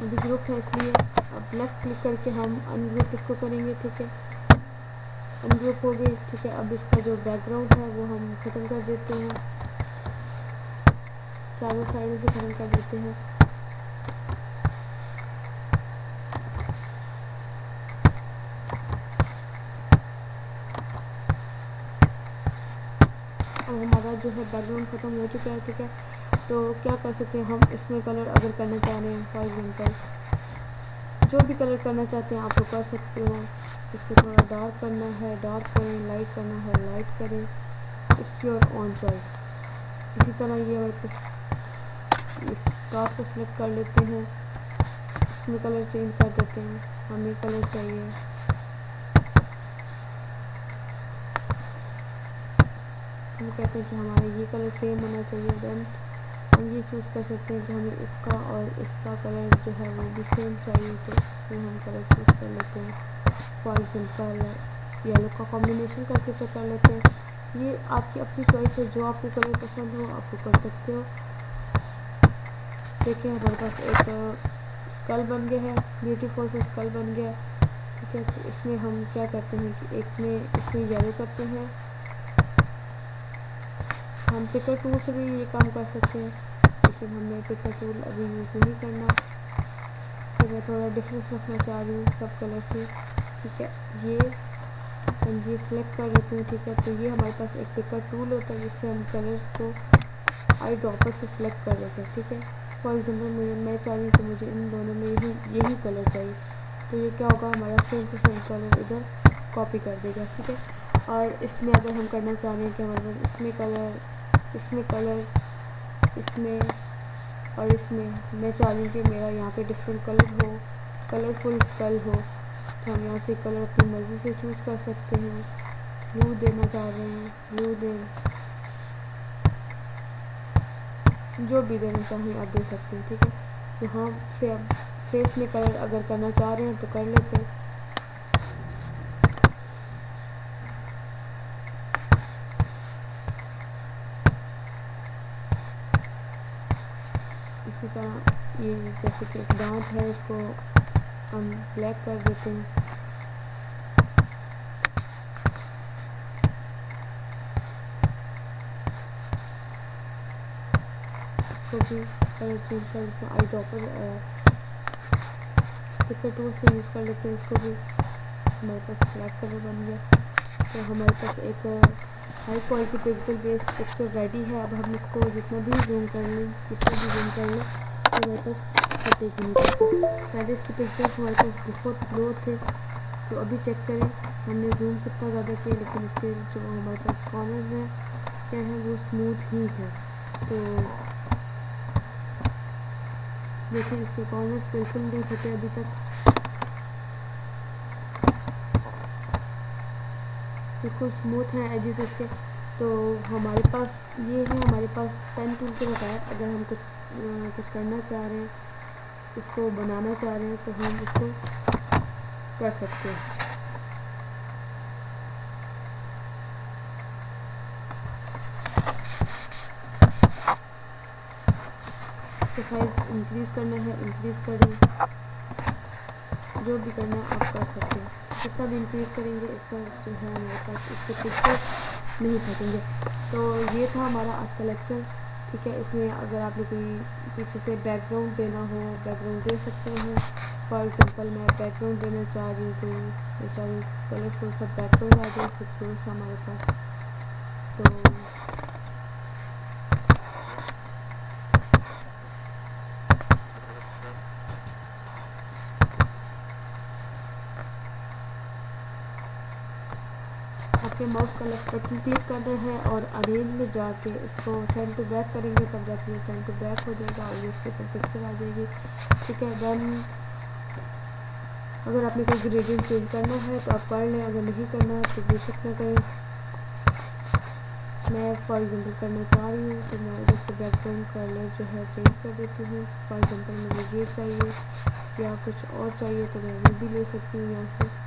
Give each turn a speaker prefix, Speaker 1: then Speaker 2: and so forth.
Speaker 1: अभी ग्रुप है इसलिए अब लेफ़्ट क्लिक करके हम अनग्रुप इसको करेंगे, ठीक है। अनग्रुप हो गई, ठीक है। अब इसका जो बैकग्राउंड है वो हम ख़त्म कर देते हैं, चारों साइडों से ख़त्म कर देते हैं। अब हमारा जो है बैकग्राउंड ख़त्म हो चुका है, ठीक है। तो क्या कर सकते हैं हम इसमें कलर अगर करना चाह रहे हैं, फॉर एग्जांपल जो भी कलर करना चाहते हैं आप तो कर सकते हो। इसको थोड़ा डार्क करना है डार्क करें, लाइट करना है लाइट करें, इट्स योर ओन चॉइस। इसी तरह ये हमारे पास इस डॉट को सिलेक्ट कर लेते हैं, इसमें कलर चेंज कर देते हैं, हमें कलर चाहिए, हम कहते हैं कि हमारा ये कलर सेम होना चाहिए। देन हम ये चूज़ कर सकते हैं कि हमें इसका और इसका कलर जो है वो भी सेम चाहिए, तो इसमें हम कलर चूज़ कर लेते हैं। फॉर एग्जांपल येलो का कॉम्बिनेशन करके चेक कर लेते हैं। ये आपकी अपनी चॉइस है, जो आपको कलर पसंद हो आप वो कर सकते हो। देखिए हमारे पास एक स्कल बन गया है, ब्यूटीफुल सा स्कल बन गया, ठीक है। तो इसमें हम क्या करते हैं कि एक में इसमें येलो करते हैं, हम पिकर टूल से भी ये काम कर सकते हैं, लेकिन हमने पिकर टूल अभी यूज़ नहीं करना, तो मैं थोड़ा डिफरेंस रखना चाह रही हूँ सब कलर से, ठीक है। ये सिलेक्ट कर लेते हैं, ठीक है। तो ये हमारे पास एक पिकर टूल होता है जिससे हम कलर्स को आई ड्रॉपर से सिलेक्ट कर लेते हैं, ठीक है। फॉर एग्जाम्पल मैं चाह रही हूँ कि मुझे इन दोनों में यही कलर चाहिए, तो ये क्या होगा हमारा सेम टू सेम कलर इधर कॉपी कर देगा, ठीक है। और इसमें अगर हम करना चाह रहे हैं कि हमारे पास इसमें कलर इसमें और इसमें मैं चाह रही हूँ कि मेरा यहाँ पे डिफरेंट कलर हो, कलरफुल स्कल हो, तो हम यहाँ से कलर अपनी मर्ज़ी से चूज़ कर सकते हैं। ब्लू देना चाह रहे हैं ब्लू दें, जो भी देना चाहें आप दे सकते हैं, ठीक है। यहाँ से अब फेस में कलर अगर करना चाह रहे हैं तो कर लेते हैं। इसी तरह ये जैसे कि एक दांत है, इसको हम ब्लैक कर देते हैं, इसको भी कलर चेंज कर देते हैं, आई ड्रॉपर पिक्चर टूल से यूज़ कर लेते हैं, इसको भी हमारे पास ब्लैक कलर बन गया। तो हमारे पास एक high quality pixel based picture ready है। अब हम इसको जितना भी जूम कर लें, कितना भी जूम कर लें, तो हमारे पास फटेगी नहीं पिक्चर। पहले इसके पिक्चर्स हमारे पास बहुत लो थे, तो अभी चेक करें हमने जूम कितना ज़्यादा किया, लेकिन इसके जो हमारे पास कॉर्नर्स हैं क्या है वो स्मूथ ही है। तो देखिए इसके कॉर्नर्स बिल्कुल नहीं फटे अभी तक, बिल्कुल स्मूथ हैं एजेस इसके। तो हमारे पास ये है, हमारे पास पेन टूल के बगैर अगर हम कुछ करना चाह रहे हैं, इसको बनाना चाह रहे हैं, तो हम इसको कर सकते हैं। तो साइज इंक्रीज़ करना है इंक्रीज़ करें, जो भी करना है आप कर सकते हैं। जितना भी इंक्रीज़ करेंगे इसका जो है हमारे पास इसके पिक्चर नहीं फटेंगे। तो ये था हमारा आज का लेक्चर, ठीक है। इसमें अगर आपने कोई पीछे से बैकग्राउंड देना हो बैकग्राउंड दे सकते हैं। फॉर एग्जांपल मैं बैकग्राउंड देना चाह रही हूँ, तो मैं चाह रही हूँ कलरफुल सा बैकग्राउंड आ जाए खूबसूरत सा हमारे पास। तो आपके माउस का लेफ्ट बटन क्लिक करना है और अरेंज में जाके इसको सेंड टू बैक करेंगे, तब जाके ये सेंड टू बैक हो जाएगा और ये इसके ऊपर पिक्चर आ जाएगी, ठीक है। देन अगर आपने कोई ग्रेडियंट चेंज करना है तो आप कर लें, अगर नहीं करना है तो बेशक ना करें। मैं फॉर एग्जांपल करना चाह रही हूँ तो मैं इसको बैकग्राउंड कलर जो है चेंज कर देती हूँ। फॉर एग्जांपल मुझे ये चाहिए या कुछ और चाहिए तो मैं वो भी ले सकती हूँ यहाँ से।